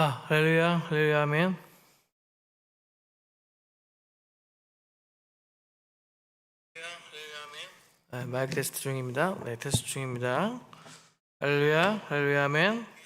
할렐루야, 할렐루야, 아멘. 마이크 테스트 중입니다. 네, 테스트 중입니다. 할렐루야, 할렐루야, 아멘.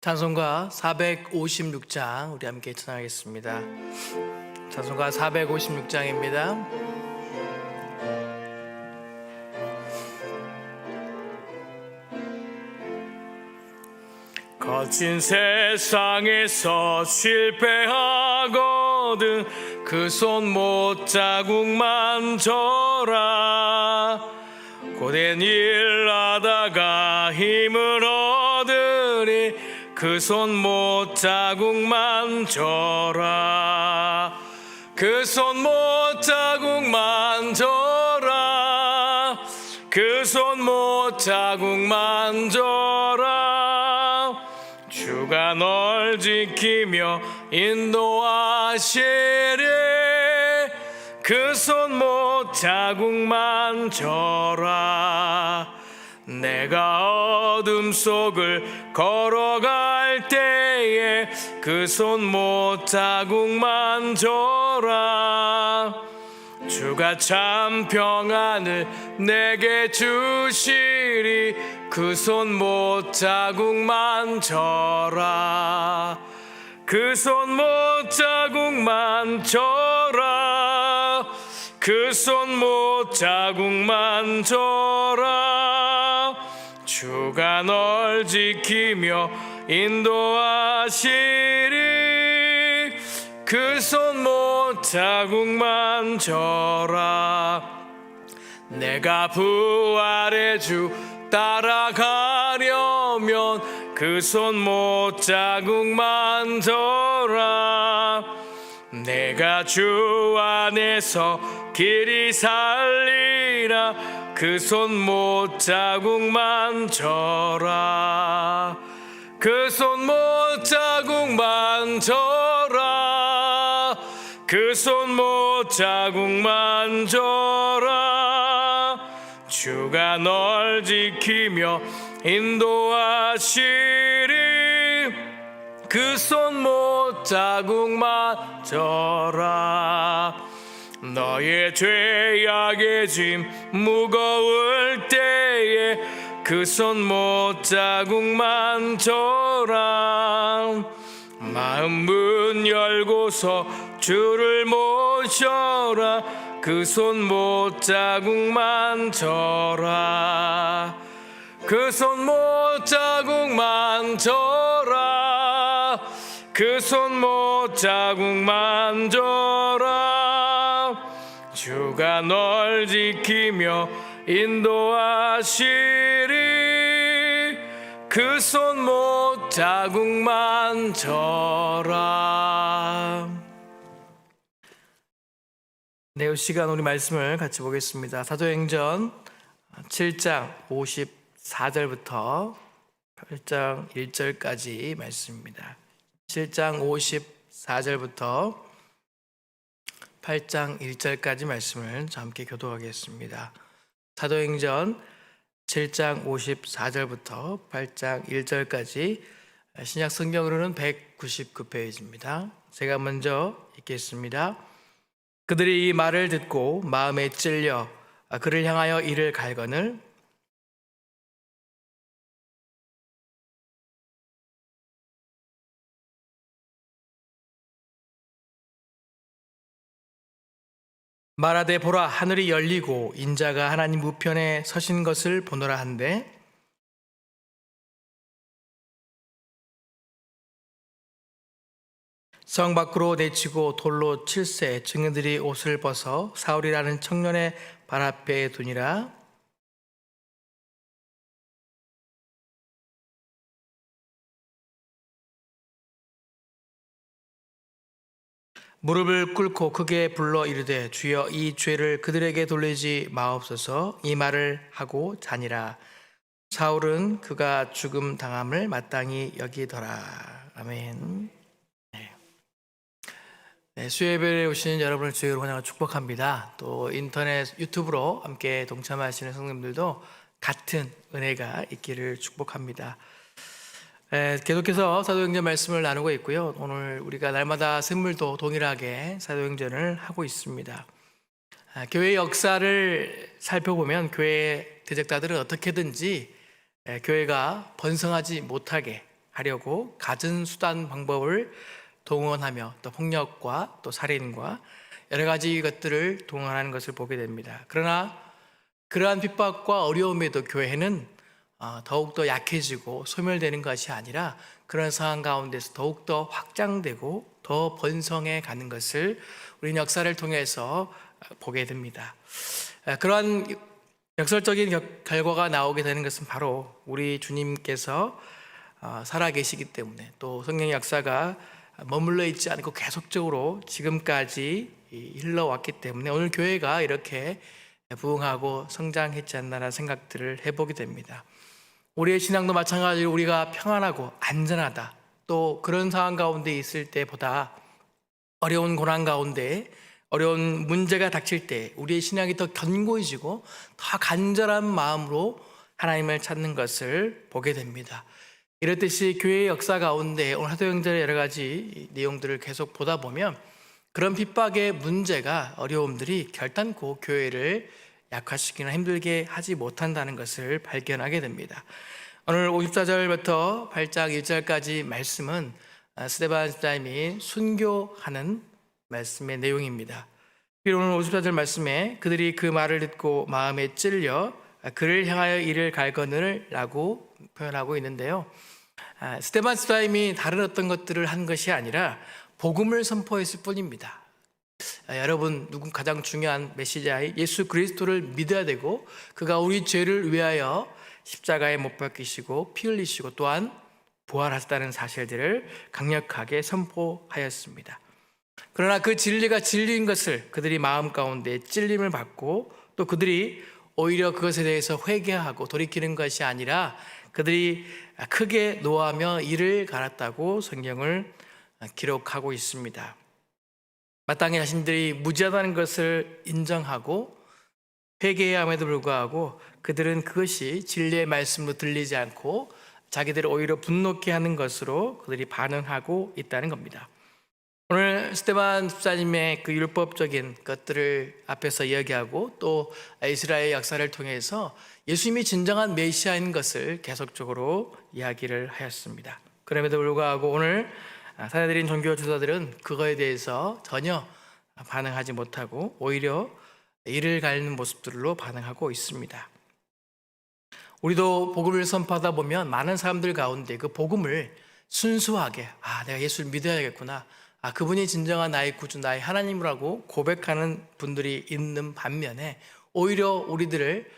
찬송가 456장 우리 함께 찬양하겠습니다. 찬송가 456장입니다. 거친 세상에서 실패하거든 그 손 못자국만 져라. 고된 일 하다가 힘을 얻으리 그 손 못자국만 져라. 그 손 못자국만 져라. 그 손 못자국만 져라. 주가 널 지키며 인도하시리 그 손 못자국만 져라. 내가 어둠 속을 걸어갈 때에 그 손 못자국만 져라. 주가 참 평안을 내게 주시리 그 손 못자국만 져라. 그 손 못자국만 져라. 그 손 못자국만 져라. 주가 널 지키며 인도하시리 그 손 못자국만 져라. 내가 부활의 주 따라가려면 그 손 못자국만 져라. 내가 주 안에서 길이 살리라 그 손 못자국만 져라. 그 손 못자국만 져라. 그 손 못자국만 져라. 주가 널 지키며 인도하시리 그 손 못자국만 져라. 너의 죄악의 짐 무거울 때에 그 손 못자국만 져라. 마음 문 열고서 주를 모셔라 그 손 못자국만 져라. 그 손 못자국만 져라. 그 손 못자국만 져라. 주가 널 지키며 인도하시리 그 손 못자국만 져라. 네, 이 시간 우리 말씀을 같이 보겠습니다. 사도행전 7장 54절부터 8장 1절까지 말씀입니다. 7장 54절부터 8장 1절까지 말씀을 함께 교도하겠습니다. 사도행전 7장 54절부터 8장 1절까지 신약 성경으로는 199페이지입니다. 제가 먼저 읽겠습니다. 그들이 이 말을 듣고 마음에 찔려 그를 향하여 이를 갈거늘 말하되 보라 하늘이 열리고 인자가 하나님 우편에 서신 것을 보노라 한데 성 밖으로 내치고 돌로 칠세 증인들이 옷을 벗어 사울이라는 청년의 발 앞에 두니라. 무릎을 꿇고 크게 불러 이르되 주여 이 죄를 그들에게 돌리지 마옵소서. 이 말을 하고 자니라. 사울은 그가 죽음 당함을 마땅히 여기더라. 아멘. 네, 수요예배에 오신 여러분을 주의로 환영하고 축복합니다. 또 인터넷 유튜브로 함께 동참하시는 성도님들도 같은 은혜가 있기를 축복합니다. 계속해서 사도행전 말씀을 나누고 있고요. 오늘 우리가 날마다 샘물도 동일하게 사도행전을 하고 있습니다. 교회 역사를 살펴보면 교회 대적자들은 어떻게든지 교회가 번성하지 못하게 하려고 갖은 수단 방법을 동원하며 또 폭력과 또 살인과 여러 가지 것들을 동원하는 것을 보게 됩니다. 그러나 그러한 핍박과 어려움에도 교회는 더욱더 약해지고 소멸되는 것이 아니라 그런 상황 가운데서 더욱더 확장되고 더 번성해 가는 것을 우리 역사를 통해서 보게 됩니다. 그러한 역설적인 결과가 나오게 되는 것은 바로 우리 주님께서 살아계시기 때문에, 또 성령의 역사가 머물러 있지 않고 계속적으로 지금까지 흘러왔기 때문에 오늘 교회가 이렇게 부흥하고 성장했지 않나라는 생각들을 해보게 됩니다. 우리의 신앙도 마찬가지로 우리가 평안하고 안전하다, 또 그런 상황 가운데 있을 때보다 어려운 고난 가운데 어려운 문제가 닥칠 때 우리의 신앙이 더 견고해지고 더 간절한 마음으로 하나님을 찾는 것을 보게 됩니다. 이렇듯이 교회의 역사 가운데 오늘 사도행전의 여러 가지 내용들을 계속 보다 보면 그런 핍박의 문제가, 어려움들이 결단코 교회를 약화시키거나 힘들게 하지 못한다는 것을 발견하게 됩니다. 오늘 54절부터 8장 1절까지 말씀은 스데반 집사님이 순교하는 말씀의 내용입니다. 오늘 54절 말씀에 그들이 그 말을 듣고 마음에 찔려 그를 향하여 이를 갈거느라고 표현하고 있는데요. 스데반 집사님이 다른 어떤 것들을 한 것이 아니라 복음을 선포했을 뿐입니다. 여러분, 가장 중요한 메시지의 예수 그리스도를 믿어야 되고 그가 우리 죄를 위하여 십자가에 못 박히시고 피 흘리시고 또한 부활하셨다는 사실들을 강력하게 선포하였습니다. 그러나 그 진리가 진리인 것을 그들이 마음 가운데 찔림을 받고 또 그들이 오히려 그것에 대해서 회개하고 돌이키는 것이 아니라 그들이 크게 노하며 이를 갈았다고 성경을 기록하고 있습니다. 마땅히 자신들이 무지하다는 것을 인정하고 회개함에도 불구하고 그들은 그것이 진리의 말씀으로 들리지 않고 자기들을 오히려 분노케 하는 것으로 그들이 반응하고 있다는 겁니다. 오늘 스데반 집사님의 그 율법적인 것들을 앞에서 이야기하고 또 이스라엘 역사를 통해서 예수님이 진정한 메시아인 것을 계속적으로 이야기를 하였습니다. 그럼에도 불구하고 오늘 사내들인 종교 지도자들은 그거에 대해서 전혀 반응하지 못하고 오히려 이를 가리는 모습들로 반응하고 있습니다. 우리도 복음을 선포하다 보면 많은 사람들 가운데 그 복음을 순수하게 내가 예수를 믿어야겠구나, 그분이 진정한 나의 구주, 나의 하나님이라고 고백하는 분들이 있는 반면에 오히려 우리들을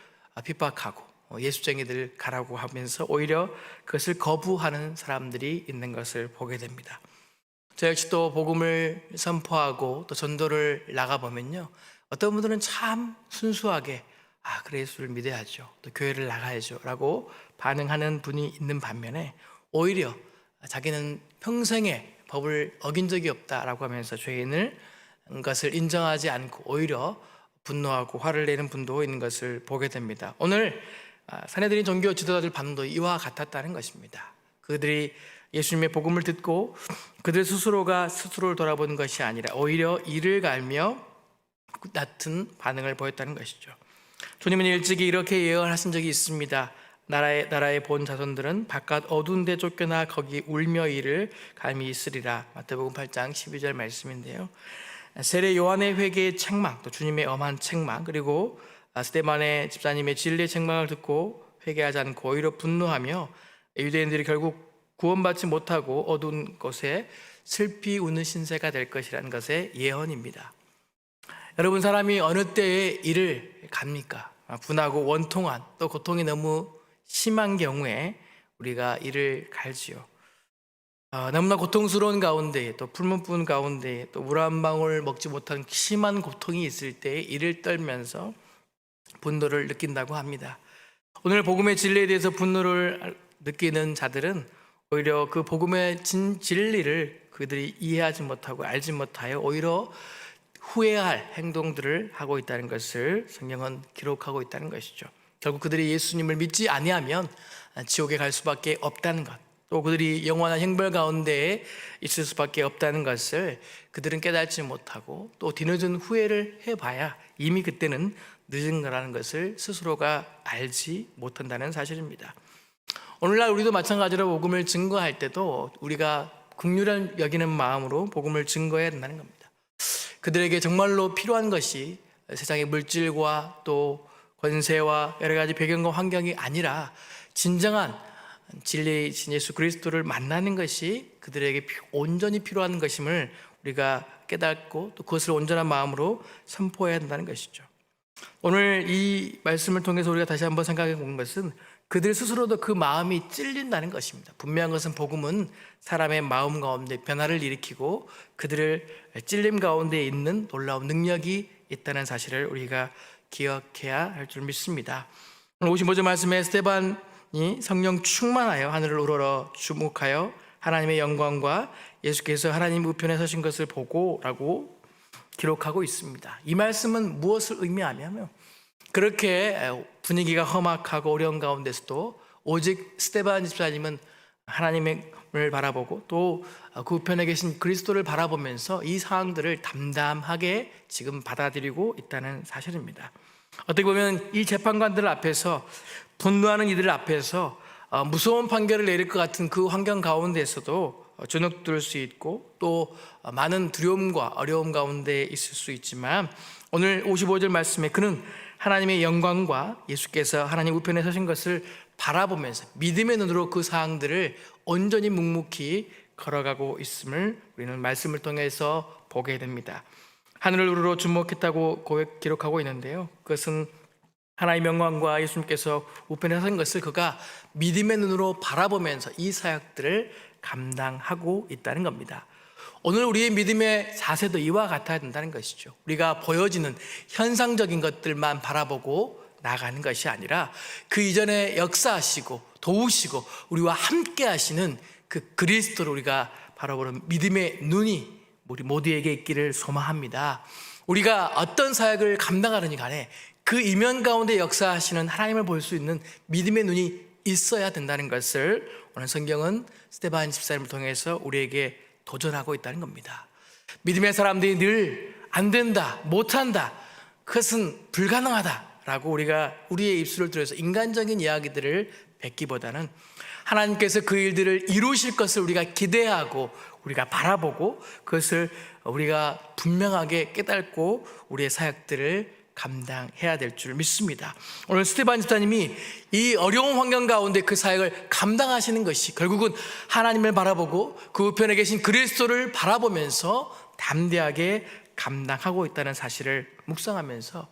핍박하고 예수쟁이들 가라고 하면서 오히려 그것을 거부하는 사람들이 있는 것을 보게 됩니다. 저 역시 또 복음을 선포하고 또 전도를 나가보면요, 어떤 분들은 참 순수하게 그래 예수를 믿어야죠, 또 교회를 나가야죠 라고 반응하는 분이 있는 반면에 오히려 자기는 평생에 법을 어긴 적이 없다라고 하면서 죄인을 것을 인정하지 않고 오히려 분노하고 화를 내는 분도 있는 것을 보게 됩니다. 오늘 사내들인 종교 지도자들 반응도 이와 같았다는 것입니다. 그들이 예수님의 복음을 듣고 그들 스스로가 스스로를 돌아보는 것이 아니라 오히려 이를 갈며 같은 반응을 보였다는 것이죠. 주님은 일찍이 이렇게 예언하신 적이 있습니다. 나라의 본 자손들은 바깥 어두운 데 쫓겨나 거기 울며 이를 감히 있으리라. 마태복음 8장 12절 말씀인데요. 세례 요한의 회개의 책망, 또 주님의 엄한 책망, 그리고 스데반의 집사님의 진리의 책망을 듣고 회개하지 않고 오히려 분노하며 유대인들이 결국 구원받지 못하고 어두운 곳에 슬피 우는 신세가 될 것이라는 것의 예언입니다. 여러분, 사람이 어느 때에 이를 갑니까? 분하고 원통한, 또 고통이 너무 심한 경우에 우리가 이를 갈지요. 너무나 고통스러운 가운데, 또 풀무분 가운데, 또 물 한 방울 먹지 못한 심한 고통이 있을 때 이를 떨면서 분노를 느낀다고 합니다. 오늘 복음의 진리에 대해서 분노를 느끼는 자들은 오히려 그 복음의 진리를 그들이 이해하지 못하고 알지 못하여 오히려 후회할 행동들을 하고 있다는 것을 성경은 기록하고 있다는 것이죠. 결국 그들이 예수님을 믿지 아니하면 지옥에 갈 수밖에 없다는 것, 또 그들이 영원한 형벌 가운데 있을 수밖에 없다는 것을 그들은 깨닫지 못하고 또 뒤늦은 후회를 해봐야 이미 그때는 늦은 거라는 것을 스스로가 알지 못한다는 사실입니다. 오늘날 우리도 마찬가지로 복음을 증거할 때도 우리가 긍휼을 여기는 마음으로 복음을 증거해야 된다는 겁니다. 그들에게 정말로 필요한 것이 세상의 물질과 또 권세와 여러 가지 배경과 환경이 아니라 진정한 진리이신 예수 그리스도를 만나는 것이 그들에게 온전히 필요한 것임을 우리가 깨닫고 또 그것을 온전한 마음으로 선포해야 한다는 것이죠. 오늘 이 말씀을 통해서 우리가 다시 한번 생각해 본 것은 그들 스스로도 그 마음이 찔린다는 것입니다. 분명한 것은 복음은 사람의 마음 가운데 변화를 일으키고 그들을 찔림 가운데 있는 놀라운 능력이 있다는 사실을 우리가 기억해야 할 줄 믿습니다. 오늘 55절 말씀에 스데반이 성령 충만하여 하늘을 우러러 주목하여 하나님의 영광과 예수께서 하나님 우편에 서신 것을 보고 라고 기록하고 있습니다. 이 말씀은 무엇을 의미하냐면 그렇게 분위기가 험악하고 어려운 가운데서도 오직 스데반 집사님은 하나님을 바라보고 또 그 우편에 계신 그리스도를 바라보면서 이 상황들을 담담하게 지금 받아들이고 있다는 사실입니다. 어떻게 보면 이 재판관들 앞에서 분노하는 이들 앞에서 무서운 판결을 내릴 것 같은 그 환경 가운데서도 주눅들 수 있고 또 많은 두려움과 어려움 가운데 있을 수 있지만 오늘 55절 말씀에 그는 하나님의 영광과 예수께서 하나님 우편에 서신 것을 바라보면서 믿음의 눈으로 그 사항들을 온전히 묵묵히 걸어가고 있음을 우리는 말씀을 통해서 보게 됩니다. 하늘을 우러러 주목했다고 기록하고 있는데요, 그것은 하나님의 영광과 예수님께서 우편에 서신 것을 그가 믿음의 눈으로 바라보면서 이 사역들을 감당하고 있다는 겁니다. 오늘 우리의 믿음의 자세도 이와 같아야 된다는 것이죠. 우리가 보여지는 현상적인 것들만 바라보고 나가는 것이 아니라 그 이전에 역사하시고 도우시고 우리와 함께 하시는 그 그리스도를 우리가 바라보는 믿음의 눈이 우리 모두에게 있기를 소망합니다. 우리가 어떤 사역을 감당하느니 간에 그 이면 가운데 역사하시는 하나님을 볼 수 있는 믿음의 눈이 있어야 된다는 것을 오늘 성경은 스데반 집사님을 통해서 우리에게 도전하고 있다는 겁니다. 믿음의 사람들이 늘 안 된다, 못한다, 그것은 불가능하다라고 우리가 우리의 입술을 들어서 인간적인 이야기들을 뱉기보다는 하나님께서 그 일들을 이루실 것을 우리가 기대하고 우리가 바라보고 그것을 우리가 분명하게 깨닫고 우리의 사역들을 감당해야 될 줄 믿습니다. 오늘 스데반 집사님이 이 어려운 환경 가운데 그 사역을 감당하시는 것이 결국은 하나님을 바라보고 그 우편에 계신 그리스도를 바라보면서 담대하게 감당하고 있다는 사실을 묵상하면서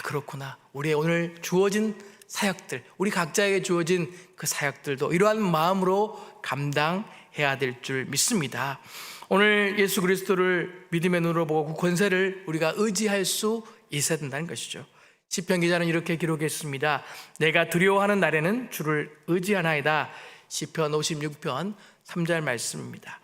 그렇구나, 우리의 오늘 주어진 사역들, 우리 각자에게 주어진 그 사역들도 이러한 마음으로 감당해야 될 줄 믿습니다. 오늘 예수 그리스도를 믿음의 눈으로 보고 그 권세를 우리가 의지할 수 있어야 된다는 것이죠. 시편 기자는 이렇게 기록했습니다. 내가 두려워하는 날에는 주를 의지하나이다. 시편 56편 3절 말씀입니다.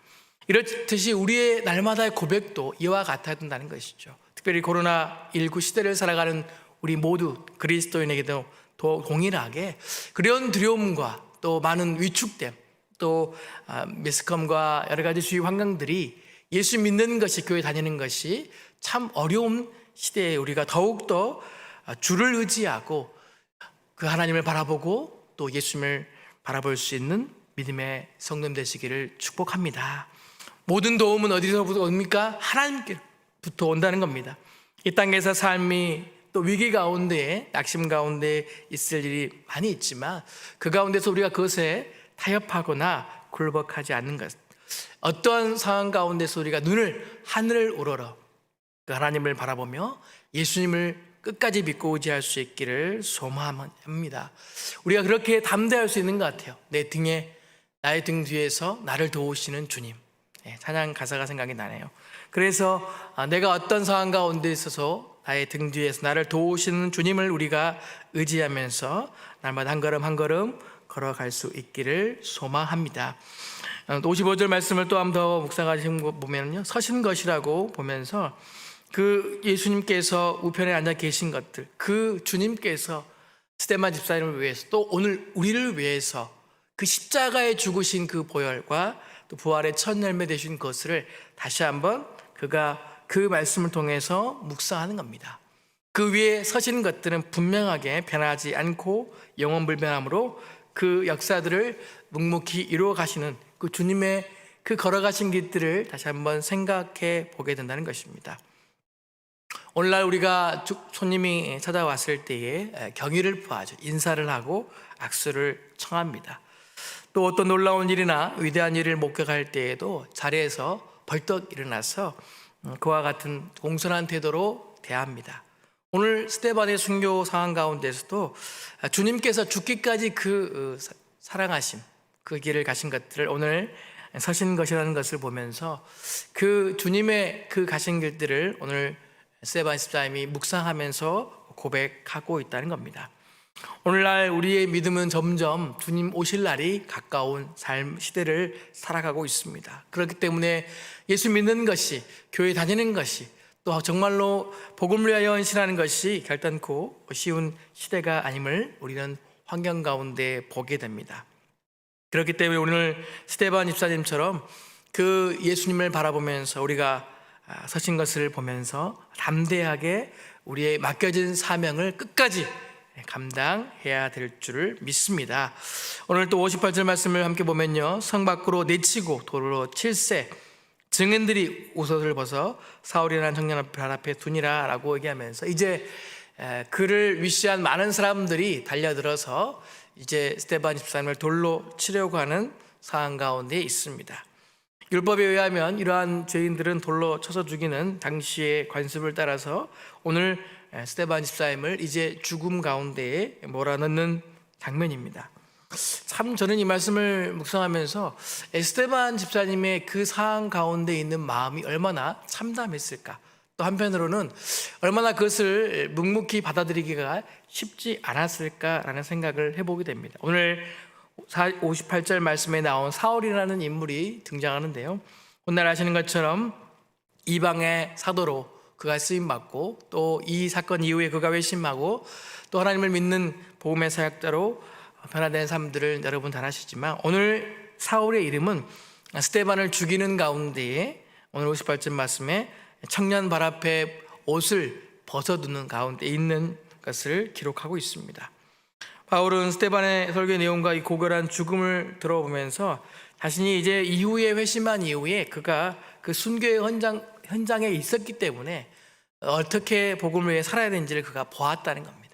이렇듯이 우리의 날마다의 고백도 이와 같아야 된다는 것이죠. 특별히 코로나19 시대를 살아가는 우리 모두 그리스도인에게도 동일하게 그런 두려움과 또 많은 위축됨, 또 매스컴과 여러 가지 주위 환경들이 예수 믿는 것이, 교회 다니는 것이 참 어려운 시대에 우리가 더욱더 주를 의지하고 그 하나님을 바라보고 또 예수님을 바라볼 수 있는 믿음의 성도님 되시기를 축복합니다. 모든 도움은 어디서부터 옵니까? 하나님께부터 온다는 겁니다. 이 땅에서 삶이 또 위기 가운데, 낙심 가운데 있을 일이 많이 있지만 그 가운데서 우리가 그것에 타협하거나 굴복하지 않는 것, 어떠한 상황 가운데서 우리가 하늘을 우러러 그 하나님을 바라보며 예수님을 끝까지 믿고 의지할 수 있기를 소망합니다. 우리가 그렇게 담대할 수 있는 것 같아요. 나의 등 뒤에서 나를 도우시는 주님. 찬양 가사가 생각이 나네요. 그래서 내가 어떤 상황 가운데 있어서 나의 등 뒤에서 나를 도우시는 주님을 우리가 의지하면서 날마다 한 걸음 한 걸음 걸어갈 수 있기를 소망합니다. 55절 말씀을 또 한 번 더 묵상하시는 거 보면요, 서신 것이라고 보면서 그 예수님께서 우편에 앉아 계신 것들, 그 주님께서 스데반 집사님을 위해서 또 오늘 우리를 위해서 그 십자가에 죽으신 그 보혈과 또 부활의 첫 열매 되신 것을 다시 한번 그가 그 말씀을 통해서 묵상하는 겁니다. 그 위에 서신 것들은 분명하게 변하지 않고 영원불변함으로 그 역사들을 묵묵히 이루어 가시는 그 주님의 그 걸어가신 길들을 다시 한번 생각해 보게 된다는 것입니다. 오늘날 우리가 손님이 찾아왔을 때에 경의를 표하죠. 인사를 하고 악수를 청합니다. 또 어떤 놀라운 일이나 위대한 일을 목격할 때에도 자리에서 벌떡 일어나서 그와 같은 공손한 태도로 대합니다. 오늘 스데반의 순교 상황 가운데서도 주님께서 죽기까지 그 사랑하신 그 길을 가신 것들을 오늘 서신 것이라는 것을 보면서 그 주님의 그 가신 길들을 오늘 스데반 집사님이 묵상하면서 고백하고 있다는 겁니다. 오늘날 우리의 믿음은 점점 주님 오실 날이 가까운 삶 시대를 살아가고 있습니다. 그렇기 때문에 예수 믿는 것이, 교회 다니는 것이, 또 정말로 복음을 위하여 헌신하는 것이 결단코 쉬운 시대가 아님을 우리는 환경 가운데 보게 됩니다. 그렇기 때문에 오늘 스데반 집사님처럼 그 예수님을 바라보면서 우리가 서신 것을 보면서 담대하게 우리의 맡겨진 사명을 끝까지 감당해야 될 줄을 믿습니다. 오늘 또 58절 말씀을 함께 보면요, 성 밖으로 내치고 도로 칠세 증인들이 옷을 벗어 사울이라는 청년 발 앞에 두니라 라고 얘기하면서 이제 그를 위시한 많은 사람들이 달려들어서 이제 스데반 집사님을 돌로 치려고 하는 상황 가운데 있습니다. 율법에 의하면 이러한 죄인들은 돌로 쳐서 죽이는 당시의 관습을 따라서 오늘 스데반 집사님을 이제 죽음 가운데에 몰아넣는 장면입니다. 참 저는 이 말씀을 묵상하면서 스데반 집사님의 그 상황 가운데 있는 마음이 얼마나 참담했을까, 또 한편으로는 얼마나 그것을 묵묵히 받아들이기가 쉽지 않았을까라는 생각을 해보게 됩니다. 오늘 58절 말씀에 나온 사울이라는 인물이 등장하는데요, 오늘 아시는 것처럼 이방의 사도로 그가 쓰임받고 또 이 사건 이후에 그가 회심하고 또 하나님을 믿는 복음의 사역자로 변화된 삶들을 여러분 잘 아시지만, 오늘 사울의 이름은 스데반을 죽이는 가운데에 오늘 58절 말씀에 청년 발 앞에 옷을 벗어두는 가운데 있는 것을 기록하고 있습니다. 바울은 스데반의 설교의 내용과 이 고결한 죽음을 들어보면서 자신이 이제 이후에 회심한 이후에 그가 그 순교의 현장에 있었기 때문에 어떻게 복음을 위해 살아야 되는지를 그가 보았다는 겁니다.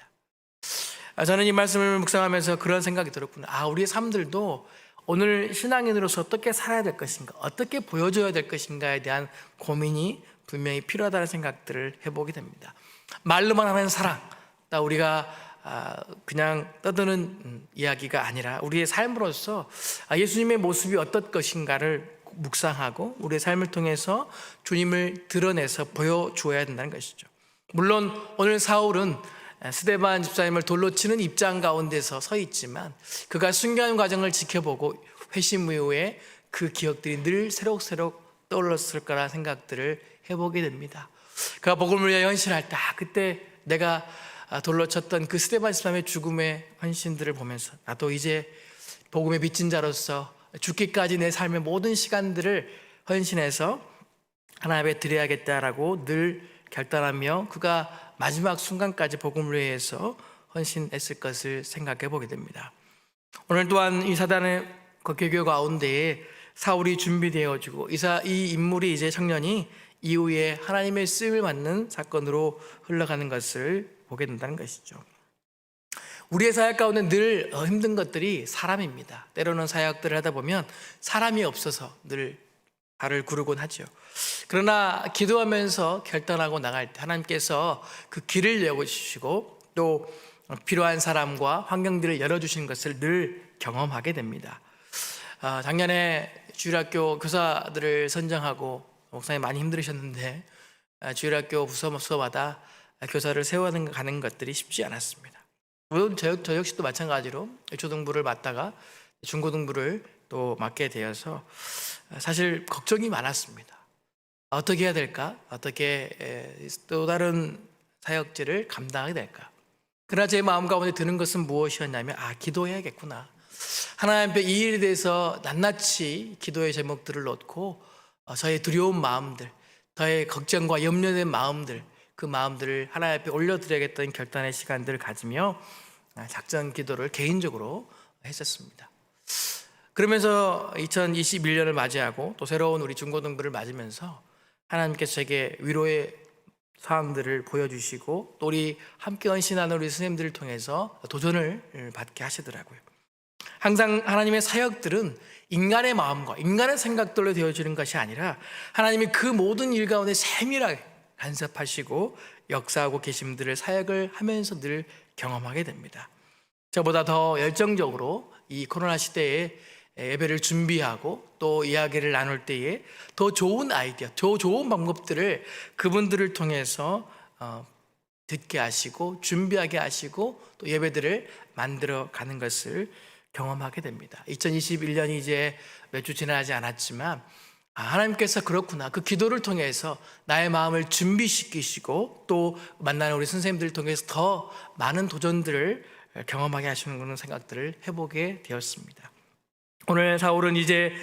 저는 이 말씀을 묵상하면서 그런 생각이 들었구나. 우리의 삶들도 오늘 신앙인으로서 어떻게 살아야 될 것인가, 어떻게 보여줘야 될 것인가에 대한 고민이 분명히 필요하다는 생각들을 해보게 됩니다. 말로만 하는 사랑, 우리가 그냥 떠드는 이야기가 아니라 우리의 삶으로서 예수님의 모습이 어떤 것인가를 묵상하고 우리의 삶을 통해서 주님을 드러내서 보여주어야 된다는 것이죠. 물론 오늘 사울은 스데반 집사님을 돌로 치는 입장 가운데서 서 있지만 그가 순교하는 과정을 지켜보고 회심 이후에 그 기억들이 늘 새록새록 떠올랐을 거라는 생각들을 해보게 됩니다. 그가 복음을 위해 헌신할 때 그때 내가 돌로 쳤던 그 스데반 집사님의 죽음의 헌신들을 보면서 나도 이제 복음의 빚진 자로서 죽기까지 내 삶의 모든 시간들을 헌신해서 하나님 앞에 드려야겠다라고 늘 결단하며 그가 마지막 순간까지 복음을 위해서 헌신했을 것을 생각해 보게 됩니다. 오늘 또한 이 사단의 개교 가운데에 사울이 준비되어지고 이 인물이 이제 청년이 이후에 하나님의 쓰임을 받는 사건으로 흘러가는 것을 보게 된다는 것이죠. 우리의 사역 가운데 늘 힘든 것들이 사람입니다. 때로는 사역들을 하다 보면 사람이 없어서 늘 발을 구르곤 하죠. 그러나 기도하면서 결단하고 나갈 때 하나님께서 그 길을 열어주시고 또 필요한 사람과 환경들을 열어주시는 것을 늘 경험하게 됩니다. 작년에 주일학교 교사들을 선정하고 목사님 많이 힘들으셨는데 주일학교 부서마다 교사를 세워가는 것들이 쉽지 않았습니다. 물론 저 역시도 마찬가지로 초등부를 맡다가 중고등부를 또 맡게 되어서 사실 걱정이 많았습니다. 어떻게 해야 될까? 어떻게 또 다른 사역지를 감당하게 될까? 그러나 제 마음 가운데 드는 것은 무엇이었냐면 기도해야겠구나. 하나님 앞에 이 일에 대해서 낱낱이 기도의 제목들을 놓고 저의 두려운 마음들, 저의 걱정과 염려된 마음들, 그 마음들을 하나님 앞에 올려드려야겠다는 결단의 시간들을 가지며 작전 기도를 개인적으로 했었습니다. 그러면서 2021년을 맞이하고 또 새로운 우리 중고등부를 맞으면서 하나님께서 제게 위로의 사항들을 보여주시고 또 우리 함께 헌신하는 우리 선생님들을 통해서 도전을 받게 하시더라고요. 항상 하나님의 사역들은 인간의 마음과 인간의 생각들로 되어지는 것이 아니라 하나님이 그 모든 일 가운데 세밀하게 간섭하시고 역사하고 계심들을 사역을 하면서 늘 경험하게 됩니다. 저보다 더 열정적으로 이 코로나 시대에 예배를 준비하고 또 이야기를 나눌 때에 더 좋은 아이디어, 더 좋은 방법들을 그분들을 통해서 듣게 하시고 준비하게 하시고 또 예배들을 만들어 가는 것을 경험하게 됩니다. 2021년이 이제 몇 주 지나지 않았지만 하나님께서 그렇구나, 그 기도를 통해서 나의 마음을 준비시키시고 또 만나는 우리 선생님들을 통해서 더 많은 도전들을 경험하게 하시는 그런 생각들을 해보게 되었습니다. 오늘 사울은 이제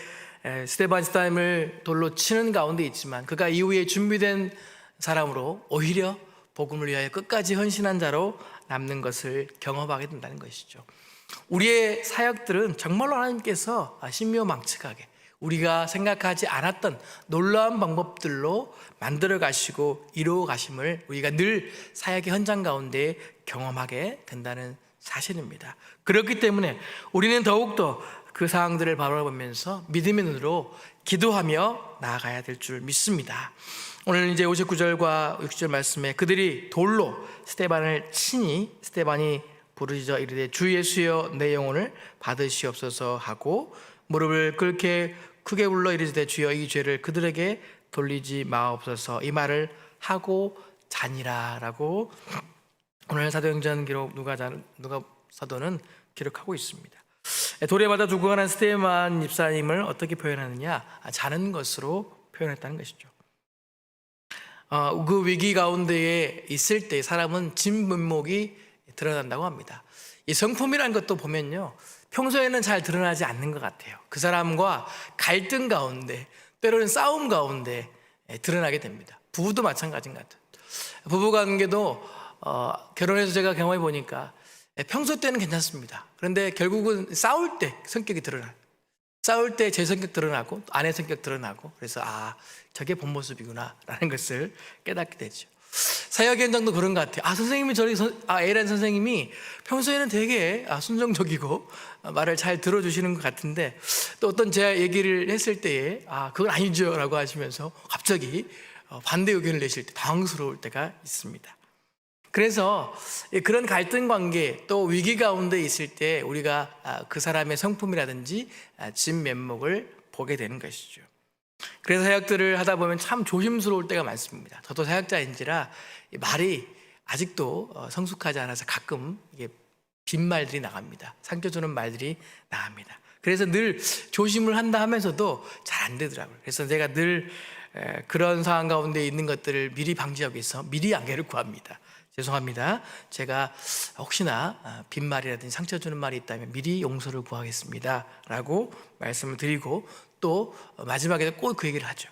스데반 집사님을 돌로 치는 가운데 있지만 그가 이후에 준비된 사람으로 오히려 복음을 위하여 끝까지 헌신한 자로 남는 것을 경험하게 된다는 것이죠. 우리의 사역들은 정말로 하나님께서 신묘망측하게 우리가 생각하지 않았던 놀라운 방법들로 만들어 가시고 이루어 가심을 우리가 늘 사역의 현장 가운데 경험하게 된다는 사실입니다. 그렇기 때문에 우리는 더욱더 그 상황들을 바라보면서 믿음의 눈으로 기도하며 나아가야 될 줄 믿습니다. 오늘 이제 59절과 60절 말씀에 그들이 돌로 스데반을 치니 스데반이 부르짖어 이르되 주 예수여 내 영혼을 받으시옵소서 하고 무릎을 꿇게 크게 불러 이르되 주여 이 죄를 그들에게 돌리지 마옵소서 이 말을 하고 자니라라고 오늘 사도행전 기록 누가 사도는 기록하고 있습니다. 돌에 맞아 죽어가는 스데반 집사님을 어떻게 표현하느냐? 자는 것으로 표현했다는 것이죠. 그 위기 가운데에 있을 때 사람은 진면목이 드러난다고 합니다. 이 성품이라는 것도 보면요, 평소에는 잘 드러나지 않는 것 같아요. 그 사람과 갈등 가운데, 때로는 싸움 가운데 드러나게 됩니다. 부부도 마찬가지인 것 같아요. 부부관계도 결혼해서 제가 경험해 보니까 평소 때는 괜찮습니다. 그런데 결국은 싸울 때 성격이 드러나요. 싸울 때 제 성격 드러나고 아내 성격 드러나고 그래서 저게 본 모습이구나 라는 것을 깨닫게 되죠. 사역 현장도 그런 것 같아요. 선생님이 A라는 선생님이 평소에는 되게 순종적이고 말을 잘 들어주시는 것 같은데 또 어떤 제가 얘기를 했을 때에 그건 아니죠 라고 하시면서 갑자기 반대 의견을 내실 때 당황스러울 때가 있습니다. 그래서 그런 갈등 관계 또 위기 가운데 있을 때 우리가 그 사람의 성품이라든지 진면목을 보게 되는 것이죠. 그래서 사역들을 하다 보면 참 조심스러울 때가 많습니다. 저도 사역자인지라 말이 아직도 성숙하지 않아서 가끔 이게 빈말들이 나갑니다. 상처 주는 말들이 나갑니다. 그래서 늘 조심을 한다 하면서도 잘 안 되더라고요. 그래서 제가 늘 그런 상황 가운데 있는 것들을 미리 방지하기 위해서 미리 양해를 구합니다. 죄송합니다. 제가 혹시나 빈말이라든지 상처 주는 말이 있다면 미리 용서를 구하겠습니다 라고 말씀을 드리고 또 마지막에 꼭 그 얘기를 하죠.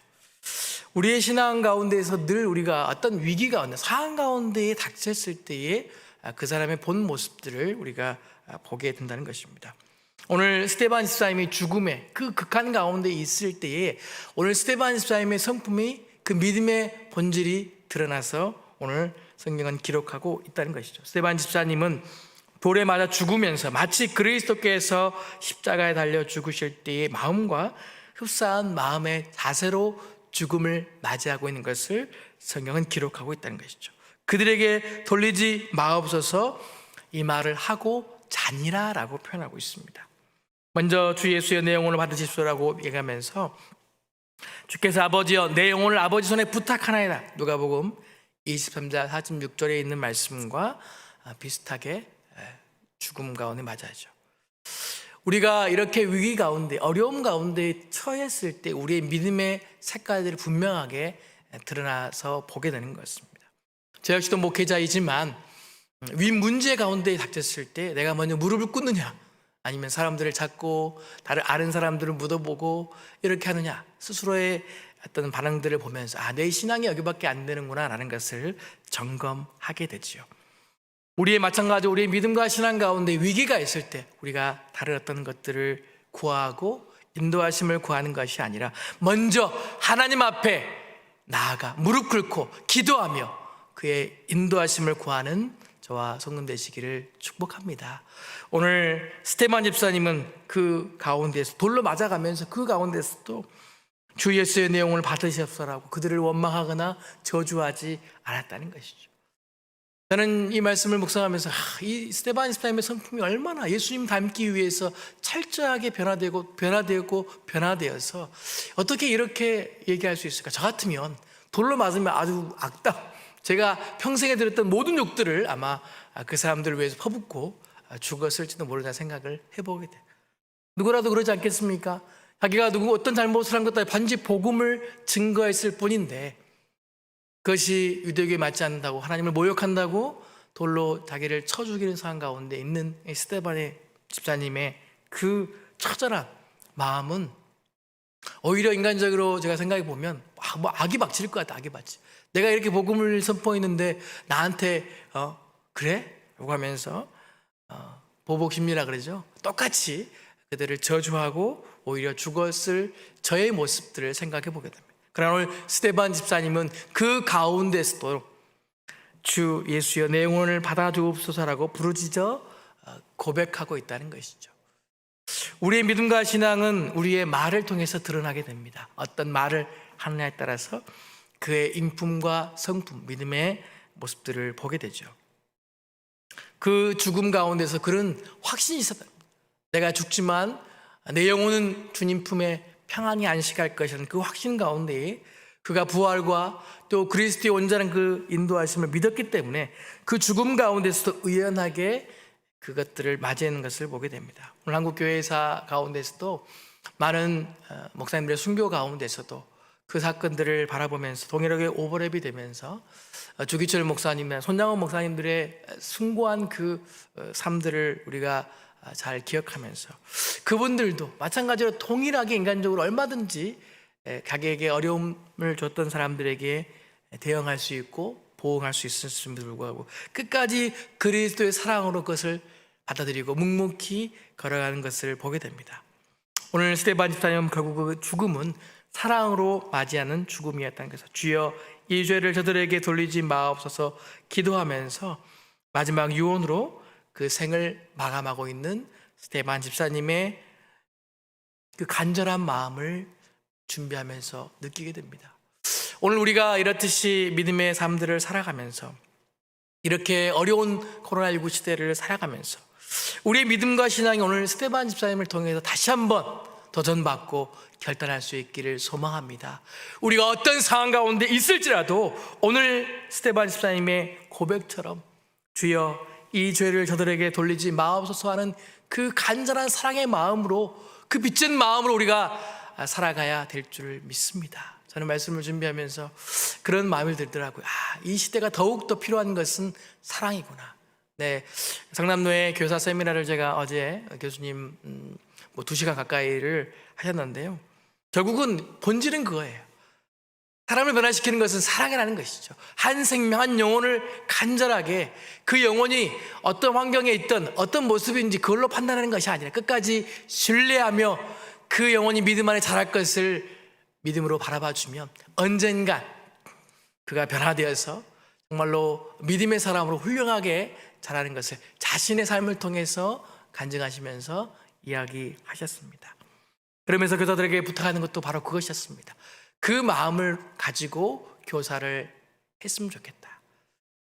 우리의 신앙 가운데에서 늘 우리가 어떤 위기 가운데 상황 가운데에 닥쳤을 때에 그 사람의 본 모습들을 우리가 보게 된다는 것입니다. 오늘 스데반 집사님이 죽음의 그 극한 가운데 있을 때에 오늘 스데반 집사님의 성품이 그 믿음의 본질이 드러나서 오늘 성경은 기록하고 있다는 것이죠. 스데반 집사님은 돌에 맞아 죽으면서 마치 그리스도께서 십자가에 달려 죽으실 때의 마음과 흡사한 마음의 자세로 죽음을 맞이하고 있는 것을 성경은 기록하고 있다는 것이죠. 그들에게 돌리지 마옵소서 이 말을 하고 자니라 라고 표현하고 있습니다. 먼저 주 예수의 내 영혼을 받으십시오라고 얘기하면서 주께서 아버지여 내 영혼을 아버지 손에 부탁하나이다. 누가복음 23장 46절에 있는 말씀과 비슷하게 죽음 가운데 맞아야죠. 우리가 이렇게 위기 가운데 어려움 가운데 처했을 때 우리의 믿음의 색깔들이 분명하게 드러나서 보게 되는 것입니다. 저 역시도 목회자이지만 위 문제 가운데 닥쳤을 때 내가 먼저 무릎을 꿇느냐 아니면 사람들을 찾고 다른 아는 사람들을 묻어보고 이렇게 하느냐 스스로의 어떤 반응들을 보면서 내 신앙이 여기밖에 안 되는구나 라는 것을 점검하게 되지요. 우리의 마찬가지로 우리의 믿음과 신앙 가운데 위기가 있을 때 우리가 다른 어떤 것들을 구하고 인도하심을 구하는 것이 아니라 먼저 하나님 앞에 나아가 무릎 꿇고 기도하며 그의 인도하심을 구하는 저와 성도 되시기를 축복합니다. 오늘 스테반 집사님은 그 가운데서 돌로 맞아가면서 그 가운데서도 주 예수의 내용을 받으셨어라고 그들을 원망하거나 저주하지 않았다는 것이죠. 저는 이 말씀을 묵상하면서 이 스테반 집사님의 성품이 얼마나 예수님 닮기 위해서 철저하게 변화되어서 어떻게 이렇게 얘기할 수 있을까? 저 같으면 돌로 맞으면 아주 악담, 제가 평생에 들었던 모든 욕들을 아마 그 사람들을 위해서 퍼붓고 죽었을지도 모르다 생각을 해보게 돼요. 누구라도 그러지 않겠습니까? 자기가 어떤 잘못을 한 것도 반드시 복음을 증거했을 뿐인데 그것이 유대교에 맞지 않는다고 하나님을 모욕한다고 돌로 자기를 쳐 죽이는 상황 가운데 있는 스데반의 집사님의 그 처절한 마음은 오히려 인간적으로 제가 생각해 보면 뭐 악이 박칠 것 같아. 악이 박칠. 내가 이렇게 복음을 선포했는데 나한테 그래? 라고 하면서 보복심리라 그러죠. 똑같이 그들을 저주하고 오히려 죽었을 저의 모습들을 생각해 보게 됩니다. 그러나 오늘 스데반 집사님은 그 가운데서도 주 예수여 내 영혼을 받아주옵소서라고 부르짖어 고백하고 있다는 것이죠. 우리의 믿음과 신앙은 우리의 말을 통해서 드러나게 됩니다. 어떤 말을 하느냐에 따라서 그의 인품과 성품, 믿음의 모습들을 보게 되죠. 그 죽음 가운데서 그런 확신이 있었다. 내가 죽지만 내 영혼은 주님 품에 평안히 안식할 것이라는 그 확신 가운데 그가 부활과 또 그리스도의 온전한 그 인도하심을 믿었기 때문에 그 죽음 가운데서도 의연하게 그것들을 맞이하는 것을 보게 됩니다. 오늘 한국교회사 가운데서도 많은 목사님들의 순교 가운데서도 그 사건들을 바라보면서 동일하게 오버랩이 되면서 주기철 목사님이나 손장원 목사님들의 숭고한 그 삶들을 우리가 잘 기억하면서 그분들도 마찬가지로 동일하게 인간적으로 얼마든지 자기에게 어려움을 줬던 사람들에게 대응할 수 있고 보응할 수 있었음에도 불구하고 끝까지 그리스도의 사랑으로 그것을 받아들이고 묵묵히 걸어가는 것을 보게 됩니다. 오늘 스데반 집사님 결국 그 죽음은 사랑으로 맞이하는 죽음이었다는 것을 주여 이 죄를 저들에게 돌리지 마옵소서 기도하면서 마지막 유언으로 그 생을 마감하고 있는 스데반 집사님의 그 간절한 마음을 준비하면서 느끼게 됩니다. 오늘 우리가 이렇듯이 믿음의 삶들을 살아가면서 이렇게 어려운 코로나19 시대를 살아가면서 우리의 믿음과 신앙이 오늘 스데반 집사님을 통해서 다시 한번 도전받고 결단할 수 있기를 소망합니다. 우리가 어떤 상황 가운데 있을지라도 오늘 스데반 집사님의 고백처럼 주여 이 죄를 저들에게 돌리지 마옵소서 하는 그 간절한 사랑의 마음으로 그 빚진 마음으로 우리가 살아가야 될 줄 믿습니다. 저는 말씀을 준비하면서 그런 마음이 들더라고요. 이 시대가 더욱더 필요한 것은 사랑이구나. 네, 상남로의 교사 세미나를 제가 어제 교수님 2시간 가까이를 하셨는데요. 결국은 본질은 그거예요. 사람을 변화시키는 것은 사랑이라는 것이죠. 한 생명, 한 영혼을 간절하게 그 영혼이 어떤 환경에 있든 어떤 모습인지 그걸로 판단하는 것이 아니라 끝까지 신뢰하며 그 영혼이 믿음 안에 자랄 것을 믿음으로 바라봐주면 언젠간 그가 변화되어서 정말로 믿음의 사람으로 훌륭하게 자라는 것을 자신의 삶을 통해서 간증하시면서 이야기하셨습니다. 그러면서 교사들에게 부탁하는 것도 바로 그것이었습니다. 그 마음을 가지고 교사를 했으면 좋겠다.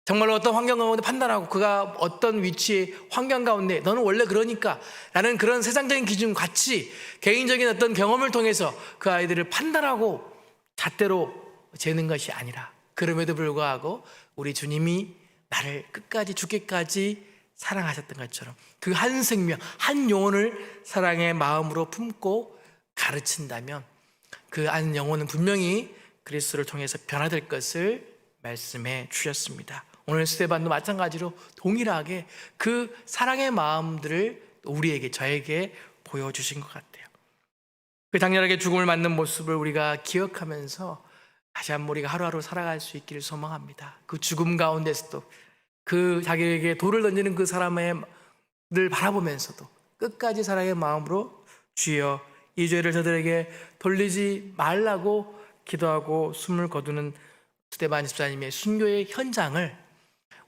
정말로 어떤 환경 가운데 판단하고 그가 어떤 위치의 환경 가운데 너는 원래 그러니까 라는 그런 세상적인 기준 같이 개인적인 어떤 경험을 통해서 그 아이들을 판단하고 잣대로 재는 것이 아니라 그럼에도 불구하고 우리 주님이 나를 끝까지 죽기까지 사랑하셨던 것처럼 그 한 생명, 한 영혼을 사랑의 마음으로 품고 가르친다면 그 한 영혼은 분명히 그리스도를 통해서 변화될 것을 말씀해 주셨습니다. 오늘 스데반도 마찬가지로 동일하게 그 사랑의 마음들을 우리에게, 저에게 보여주신 것 같아요. 그 장렬하게 죽음을 맞는 모습을 우리가 기억하면서 다시 한번 우리가 하루하루 살아갈 수 있기를 소망합니다. 그 죽음 가운데서도 그 자기에게 돌을 던지는 그 사람을 바라보면서도 끝까지 사랑의 마음으로 주여 이 죄를 저들에게 돌리지 말라고 기도하고 숨을 거두는 스데반 집사님의 순교의 현장을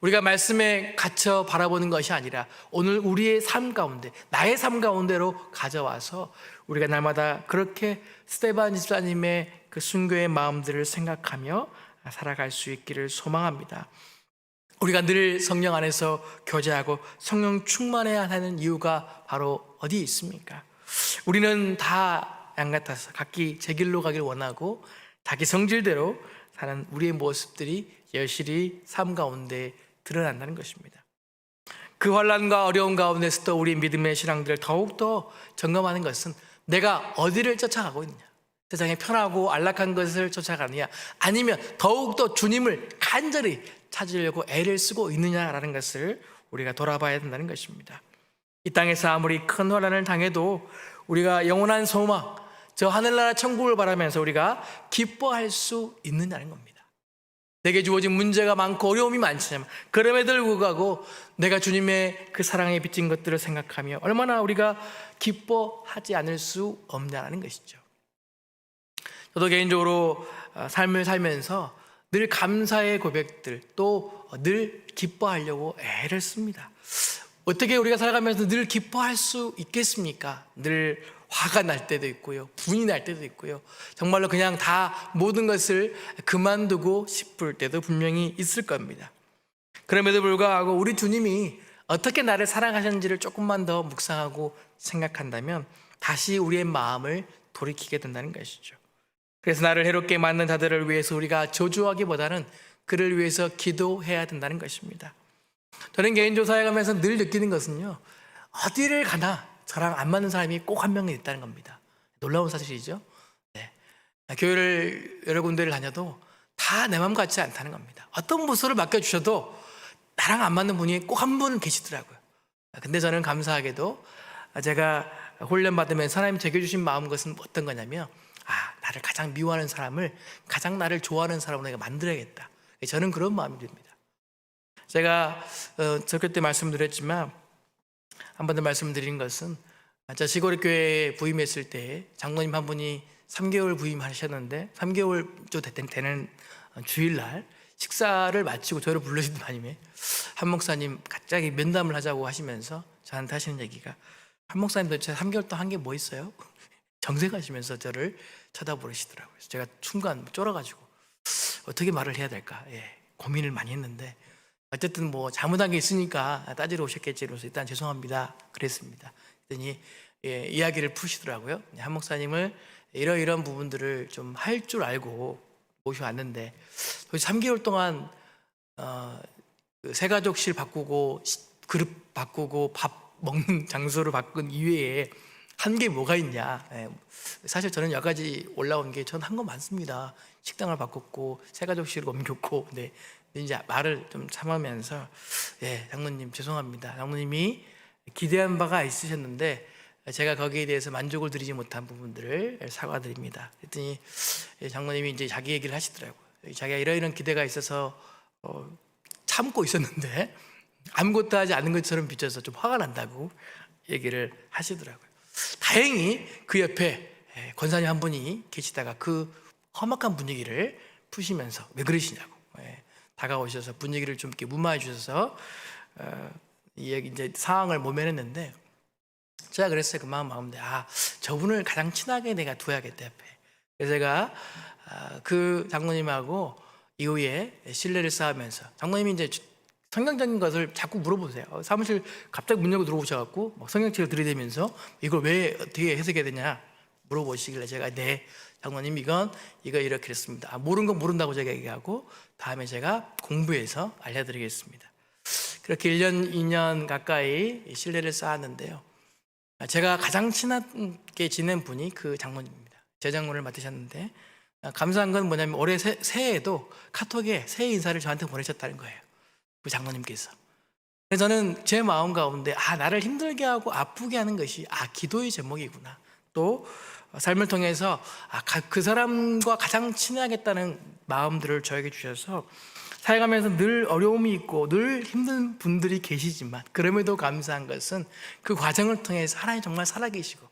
우리가 말씀에 갇혀 바라보는 것이 아니라 오늘 우리의 삶 가운데, 나의 삶 가운데로 가져와서 우리가 날마다 그렇게 스데반 집사님의 그 순교의 마음들을 생각하며 살아갈 수 있기를 소망합니다. 우리가 늘 성령 안에서 교제하고 성령 충만해야 하는 이유가 바로 어디에 있습니까? 우리는 다 양 같아서 각기 제 길로 가길 원하고 자기 성질대로 사는 우리의 모습들이 여실히 삶 가운데 드러난다는 것입니다. 그 환난과 어려운 가운데서도 우리 믿음의 신앙들을 더욱더 점검하는 것은 내가 어디를 쫓아가고 있느냐, 세상에 편하고 안락한 것을 쫓아가느냐, 아니면 더욱더 주님을 간절히 찾으려고 애를 쓰고 있느냐라는 것을 우리가 돌아봐야 된다는 것입니다. 이 땅에서 아무리 큰 환난을 당해도 우리가 영원한 소망, 저 하늘나라 천국을 바라면서 우리가 기뻐할 수 있느냐는 겁니다. 내게 주어진 문제가 많고 어려움이 많지만 그럼에도 불구하고 내가 주님의 그 사랑에 빚진 것들을 생각하며 얼마나 우리가 기뻐하지 않을 수 없냐는 것이죠. 저도 개인적으로 삶을 살면서 늘 감사의 고백들, 또 늘 기뻐하려고 애를 씁니다. 어떻게 우리가 살아가면서 늘 기뻐할 수 있겠습니까? 늘 화가 날 때도 있고요, 분이 날 때도 있고요, 정말로 그냥 다 모든 것을 그만두고 싶을 때도 분명히 있을 겁니다. 그럼에도 불구하고 우리 주님이 어떻게 나를 사랑하셨는지를 조금만 더 묵상하고 생각한다면 다시 우리의 마음을 돌이키게 된다는 것이죠. 그래서 나를 해롭게 만든 자들을 위해서 우리가 저주하기보다는 그를 위해서 기도해야 된다는 것입니다. 저는 개인적으로 살아가면서 늘 느끼는 것은요, 어디를 가나 저랑 안 맞는 사람이 꼭 한 명이 있다는 겁니다. 놀라운 사실이죠. 네. 교회를 여러 군데를 다녀도 다 내 마음 같지 않다는 겁니다. 어떤 부서를 맡겨주셔도 나랑 안 맞는 분이 꼭 한 분 계시더라고요. 근데 저는 감사하게도 제가 훈련받으면서 하나님 제게 주신 마음 것은 어떤 거냐면, 나를 가장 미워하는 사람을 가장 나를 좋아하는 사람으로 내가 만들어야겠다. 저는 그런 마음이 듭니다. 제가 저녁 때 말씀드렸지만 한 번 더 말씀드린 것은, 저 시골의 교회에 부임했을 때 장로님 한 분이 3개월 부임하셨는데 3개월 되는 주일날 식사를 마치고 저를 불러주신 아님에 한 목사님 갑자기 면담을 하자고 하시면서 저한테 하시는 얘기가, 한 목사님 도대체 3개월 동안 한 게 뭐 있어요? 정색하시면서 저를 쳐다보시더라고요. 제가 순간 쫄아가지고 어떻게 말을 해야 될까 고민을 많이 했는데, 어쨌든 뭐 잘못한 게 있으니까 따지러 오셨겠지 이러면서 일단 죄송합니다 그랬습니다. 그랬더니 이야기를 푸시더라고요. 한 목사님을 이러이러한 부분들을 좀 할 줄 알고 모셔왔는데 3개월 동안 그 새가족실 바꾸고 그릇 바꾸고 밥 먹는 장소를 바꾼 이외에 한 게 뭐가 있냐. 사실 저는 여기까지 올라온 게 전 한 거 많습니다. 식당을 바꿨고 새가족실을 옮겼고. 네. 이제 말을 좀 참으면서, 장로님 죄송합니다. 장로님이 기대한 바가 있으셨는데 제가 거기에 대해서 만족을 드리지 못한 부분들을 사과드립니다. 그랬더니 장로님이 이제 자기 얘기를 하시더라고요. 자기가 이런 기대가 있어서 참고 있었는데 아무것도 하지 않는 것처럼 비춰서 좀 화가 난다고 얘기를 하시더라고요. 다행히 그 옆에 권사님 한 분이 계시다가 그 험악한 분위기를 푸시면서 왜 그러시냐고 다가오셔서 분위기를 좀 이렇게 무마해 주셔서 이 얘기 이제 상황을 모면했는데, 제가 그랬어요. 그 마음 마음대 저분을 가장 친하게 내가 두어야겠다 옆에. 그래서 제가 그 장로님하고 이후에 신뢰를 쌓으면서, 장로님이 이제 성경적인 것을 자꾸 물어보세요. 사무실 갑자기 문 열고 들어오셔갖고 막 성경책을 들이대면서 이걸 왜 어떻게 해석해야 되냐 물어보시길래 제가 장로님 이거 이렇게 했습니다. 모르는 건 모른다고 제가 얘기하고 다음에 제가 공부해서 알려드리겠습니다. 그렇게 1년, 2년 가까이 신뢰를 쌓았는데요. 제가 가장 친하게 지낸 분이 그 장로님입니다. 재장로를 맡으셨는데 감사한 건 뭐냐면 올해 새해에도 카톡에 새해 인사를 저한테 보내셨다는 거예요. 그 장로님께서. 그래서 저는 제 마음 가운데 나를 힘들게 하고 아프게 하는 것이 기도의 제목이구나. 또 삶을 통해서 그 사람과 가장 친하겠다는 마음들을 저에게 주셔서 살아가면서 늘 어려움이 있고 늘 힘든 분들이 계시지만 그럼에도 감사한 것은 그 과정을 통해서 하나님 정말 살아계시고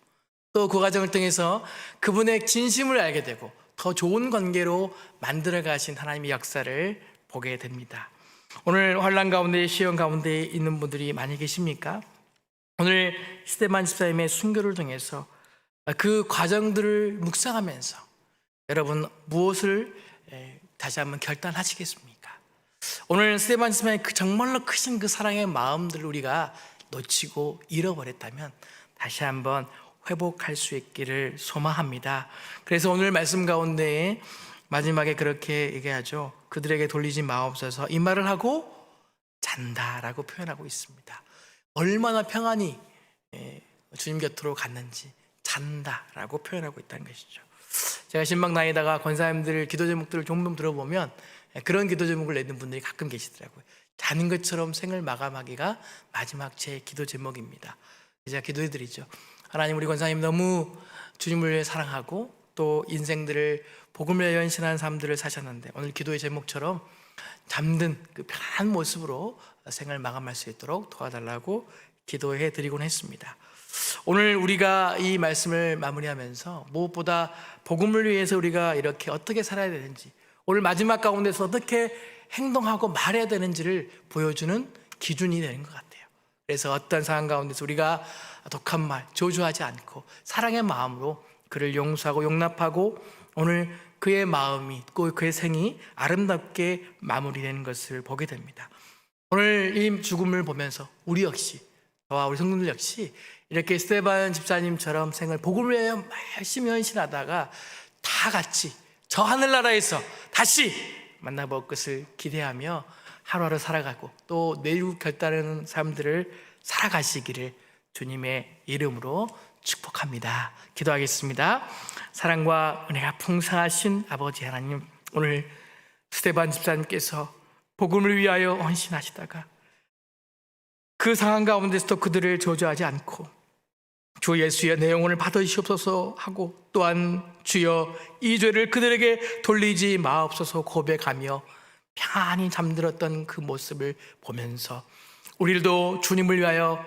또 그 과정을 통해서 그분의 진심을 알게 되고 더 좋은 관계로 만들어 가신 하나님의 역사를 보게 됩니다. 오늘 환난 가운데 시험 가운데 있는 분들이 많이 계십니까? 오늘 스데반 집사님의 순교를 통해서 그 과정들을 묵상하면서 여러분 무엇을 다시 한번 결단하시겠습니까? 오늘 스데반 집사님의 그 정말로 크신 그 사랑의 마음들을 우리가 놓치고 잃어버렸다면 다시 한번 회복할 수 있기를 소망합니다. 그래서 오늘 말씀 가운데 마지막에 그렇게 얘기하죠. 그들에게 돌리지 마옵소서 이 말을 하고 잔다라고 표현하고 있습니다. 얼마나 평안히 주님 곁으로 갔는지 잔다라고 표현하고 있다는 것이죠. 제가 신방 다니다가 권사님들 기도 제목들을 종종 들어보면 그런 기도 제목을 내는 분들이 가끔 계시더라고요. 자는 것처럼 생을 마감하기가 마지막 제 기도 제목입니다. 제가 기도해드리죠. 하나님, 우리 권사님 너무 주님을 위해 사랑하고 또 인생들을 복음을 위해 헌신하는 삶들을 사셨는데 오늘 기도의 제목처럼 잠든 그 편한 모습으로 생을 마감할 수 있도록 도와달라고 기도해 드리곤 했습니다. 오늘 우리가 이 말씀을 마무리하면서 무엇보다 복음을 위해서 우리가 이렇게 어떻게 살아야 되는지, 오늘 마지막 가운데서 어떻게 행동하고 말해야 되는지를 보여주는 기준이 되는 것 같아요. 그래서 어떤 상황 가운데서 우리가 독한 말, 저주하지 않고 사랑의 마음으로 그를 용서하고 용납하고 오늘 그의 마음이 또 그의 생이 아름답게 마무리되는 것을 보게 됩니다. 오늘 이 죽음을 보면서 우리 역시, 저와 우리 성도들 역시 이렇게 스데반 집사님처럼 생을 복음을 위해 열심히 헌신하다가 다 같이 저 하늘나라에서 다시 만나볼 것을 기대하며 하루하루 살아가고 또 내일 결단하는 삶들을 살아가시기를 주님의 이름으로 축복합니다. 기도하겠습니다. 사랑과 은혜가 풍성하신 아버지 하나님, 오늘 스데반 집사님께서 복음을 위하여 헌신하시다가 그 상황 가운데서도 그들을 저주하지 않고 주 예수의 내 영혼을 받으시옵소서 하고 또한 주여 이 죄를 그들에게 돌리지 마옵소서 고백하며 평안히 잠들었던 그 모습을 보면서 우리도 주님을 위하여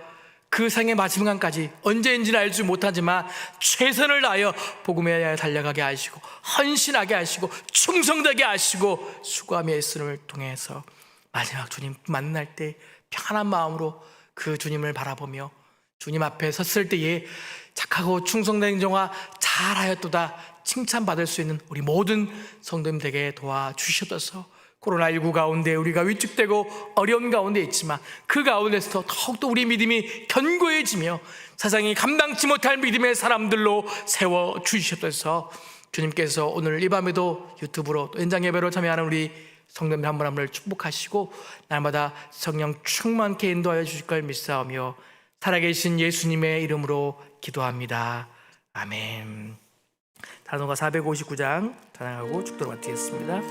그 생의 마지막까지 언제인지는 알지 못하지만 최선을 다하여 복음에 대하여 달려가게 하시고 헌신하게 하시고 충성되게 하시고 수고하며 애쓰는 통해서 마지막 주님 만날 때 평안한 마음으로 그 주님을 바라보며 주님 앞에 섰을 때에 착하고 충성된 종아 잘하였도다 칭찬받을 수 있는 우리 모든 성도님 되게 도와주시옵소서. 코로나19 가운데 우리가 위축되고 어려운 가운데 있지만 그 가운데서 더욱더 우리 믿음이 견고해지며 세상이 감당치 못할 믿음의 사람들로 세워주시옵소서. 주님께서 오늘 이 밤에도 유튜브로 또 연장 예배로 참여하는 우리 성도님 한 분 한 분을 축복하시고 날마다 성령 충만케 인도하여 주실 걸 믿사오며 살아계신 예수님의 이름으로 기도합니다. 아멘. 단호가 459장 찬양하고 축도로 마치겠습니다.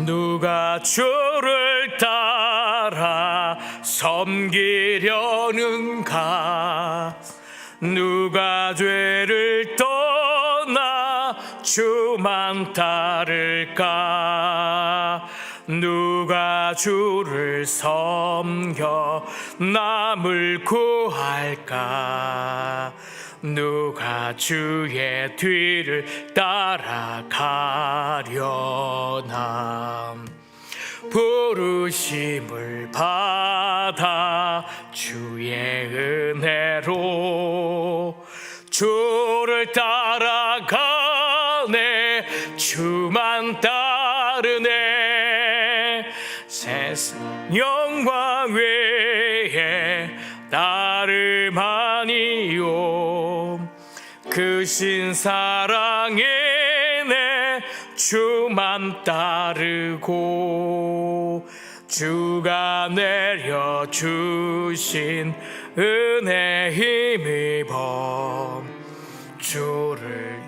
누가 주를 따라 섬기려는가? 누가 죄를 떠나 주만 따를까? 누가 주를 섬겨 남을 구할까? 누가 주의 뒤를 따라가려나? 부르심을 받아 주의 은혜로 주를 따라가네 주만 따르네 세상 영광 외에 다름 아니요 그 신사랑에 내 주만 따르고 주가 내려주신 은혜 힘입어 주를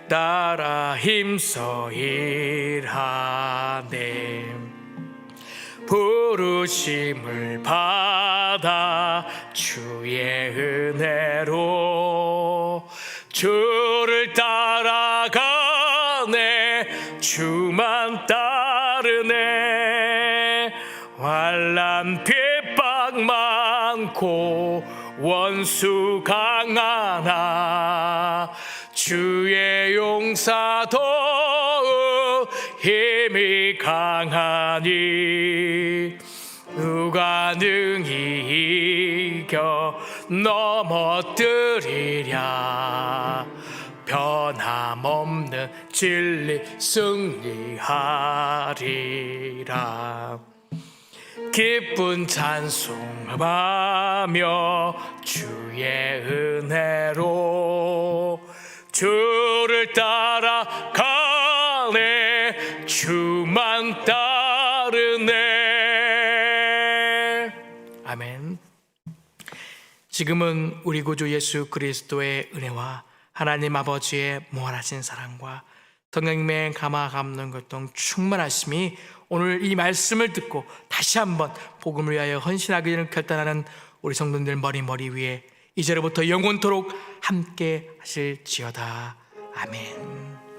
따라 힘써 일하네 부르심을 받아 주의 은혜로 주를 따라가네 주만 따르네 환난 핍박 많고 원수 강하나 주의 용사도 힘이 강하니 누가 능히 이겨 넘어뜨리랴 변함없는 진리 승리하리라 기쁜 찬송하며 주의 은혜로 주를 따라가네 주만 따르네 아멘. 지금은 우리 구주 예수 그리스도의 은혜와 하나님 아버지의 무한하신 사랑과 성령님의 감화 감동 교통 충만하심이 오늘 이 말씀을 듣고 다시 한번 복음을 위하여 헌신하기를 결단하는 우리 성도들 머리 위에 이제로부터 영원토록 함께 하실지어다. 아멘.